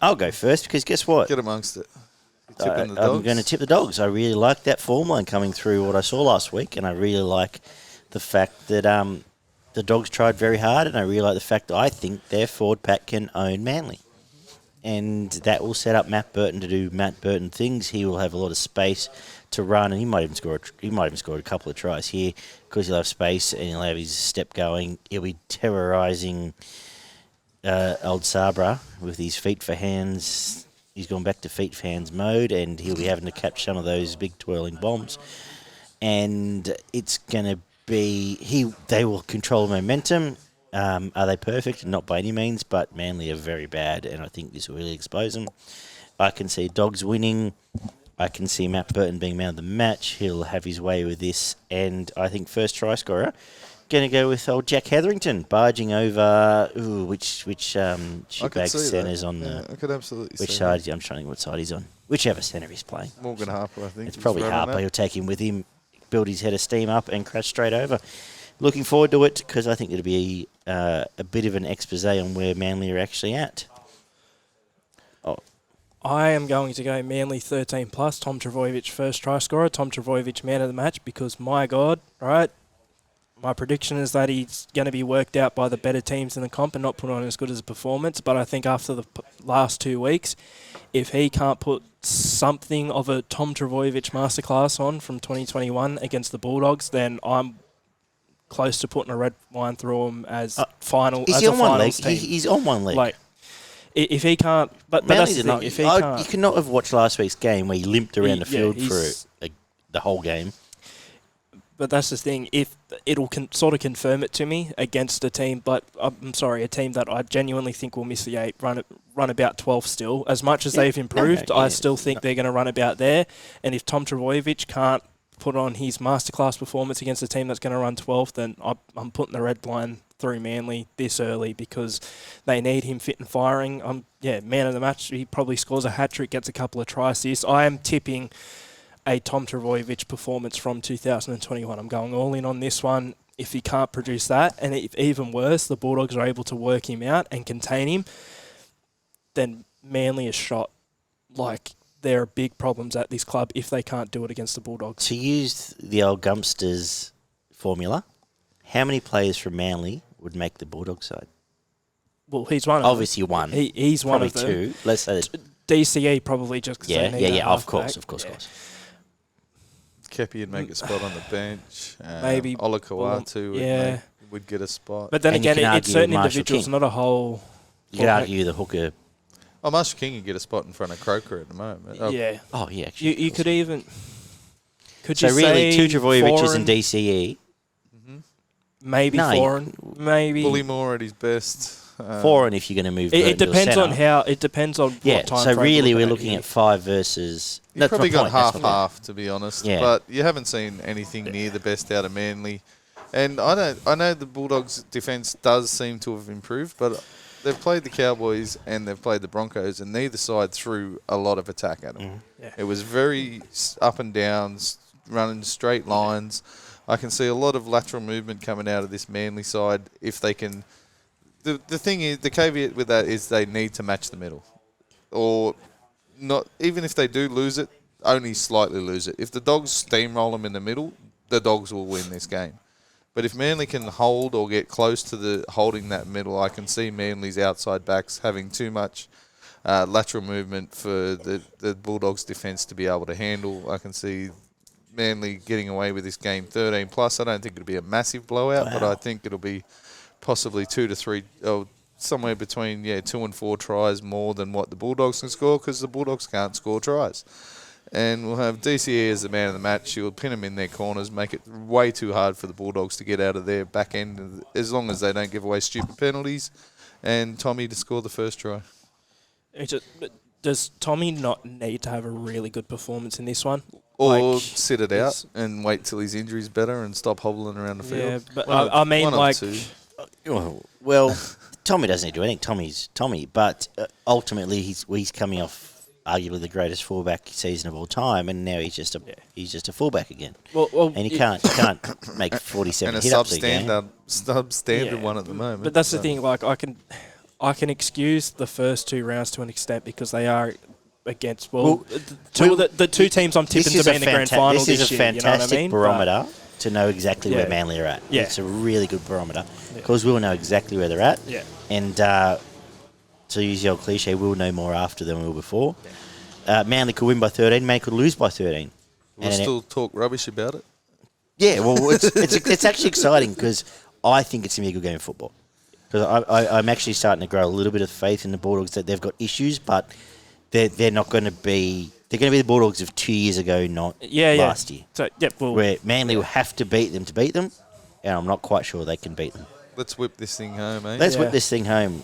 I'll go first because guess what? Get amongst it. You're tipping the Dogs. I'm going to tip the Dogs. I really like that form line coming through what I saw last week, and I really like the fact that the Dogs tried very hard, and I really like the fact that I think their forward pack can own Manly. And that will set up Matt Burton to do Matt Burton things. He will have a lot of space to run, and he might even score a couple of tries here because he'll have space and he'll have his step going. He'll be terrorising old Sabra with his feet for hands. He's gone back to feet for hands mode, and he'll be having to catch some of those big twirling bombs. And it's going to be they will control momentum. Are they perfect? Not by any means, but Manly are very bad, and I think this will really expose them. I can see Dogs winning. I can see Matt Burton being man of the match. He'll have his way with this, and I think first try scorer, going to go with old Jack Hetherington, barging over, which shitbag centre's on the... I could absolutely which see side? that. I'm trying to think what side he's on. Whichever centre he's playing. Morgan Harper, I think. It's probably Harper. He'll take him with him, build his head of steam up, and crash straight over. Looking forward to it because I think it'll be a bit of an expose on where Manly are actually at. I am going to go Manly 13+, Tom Trbojevic first try scorer, Tom Trbojevic man of the match because, my God, right, my prediction is that he's going to be worked out by the better teams in the comp and not put on as good as a performance. But I think after the last 2 weeks, if he can't put something of a Tom Trbojevic masterclass on from 2021 against the Bulldogs, then I'm close to putting a red line through him as final. Is as he a on one leg? finals team. He's on one leg. Like, if he can't, but that's the thing. If he can't, you could not have watched last week's game where he limped around the field for the whole game. But that's the thing. If it'll sort of confirm it to me against a team, but I'm sorry, a team that I genuinely think will miss the 8, run about 12 still. As much as they've improved, I still think they're going to run about there. And if Tom Trbojevic can't put on his masterclass performance against a team that's going to run 12, then I'm putting the red line through Manly this early because they need him fit and firing. Man of the match. He probably scores a hat-trick, gets a couple of try assists. I am tipping a Tom Trbojevic performance from 2021. I'm going all in on this one. If he can't produce that, and if even worse, the Bulldogs are able to work him out and contain him, then Manly is shot. Like, there are big problems at this club if they can't do it against the Bulldogs. To use the old Gumpsters formula, how many players from Manly would make the Bulldogs side? Well, he's one of them. Obviously one. He's one of them. Probably two. Let's say DCE probably just because they need of course. Kepi would make a spot on the bench. Maybe Ola Kawatu would get a spot. But then again, it's certain individuals, King. not a whole... You could argue the hooker... Marshall King would get a spot in front of Croker at the moment. Yeah. Oh, yeah. Actually, you could even... Could so you really, say 2 Trbojevics in DCE. Maybe foreign. Maybe... Bullymore at his best. Foreign if you're going to move. It depends on how. It depends on what time. So really, we're looking at 5 versus. You've probably got half, to be honest. Yeah. But you haven't seen anything near the best out of Manly, and I know the Bulldogs' defence does seem to have improved, but they've played the Cowboys and they've played the Broncos, and neither side threw a lot of attack at them. Mm-hmm. Yeah. It was very up and down, running straight lines. I can see a lot of lateral movement coming out of this Manly side if they can. The thing is, the caveat with that is they need to match the middle. Or not. Even if they do lose it, only slightly lose it. If the Dogs steamroll them in the middle, the Dogs will win this game. But if Manly can hold or get close to the holding that middle, I can see Manly's outside backs having too much lateral movement for the Bulldogs' defence to be able to handle. I can see Manly getting away with this game 13+. I don't think it'll be a massive blowout, but I think it'll be possibly 2 to 3, somewhere between 2 and 4 tries more than what the Bulldogs can score because the Bulldogs can't score tries. And we'll have DCE as the man of the match. He'll pin them in their corners, make it way too hard for the Bulldogs to get out of their back end as long as they don't give away stupid penalties. And Tommy to score the first try. Does Tommy not need to have a really good performance in this one? Or sit it out and wait till his injury's better and stop hobbling around the field? Yeah, but I mean, like... Well, Tommy doesn't need to do anything. Tommy's Tommy, but ultimately he's coming off arguably the greatest fullback season of all time, and now he's just a fullback again. Well, and he can't make 47 and hit-ups a game. And a substandard one at the moment. But that's the thing. Like I can I can excuse the first 2 rounds to an extent because they are against the two teams I'm tipping to be in the grand final this this is a year. fantastic You know what I mean? barometer to know exactly where Yeah. Manly are at. Yeah. It's a really good barometer because we'll know exactly where they're at. Yeah. And to use the old cliche, we'll know more after than we will before. Manly could win by 13. Manly could lose by 13. We'll still talk rubbish about it. Yeah, well, it's actually exciting because I think it's going to be a good game of football. Because I'm actually starting to grow a little bit of faith in the Bulldogs that they've got issues, but they're not going to be. They're going to be the Bulldogs of 2 years ago, not last year. So Where Manly will have to beat them, and I'm not quite sure they can beat them. Let's whip this thing home, eh? Let's whip this thing home.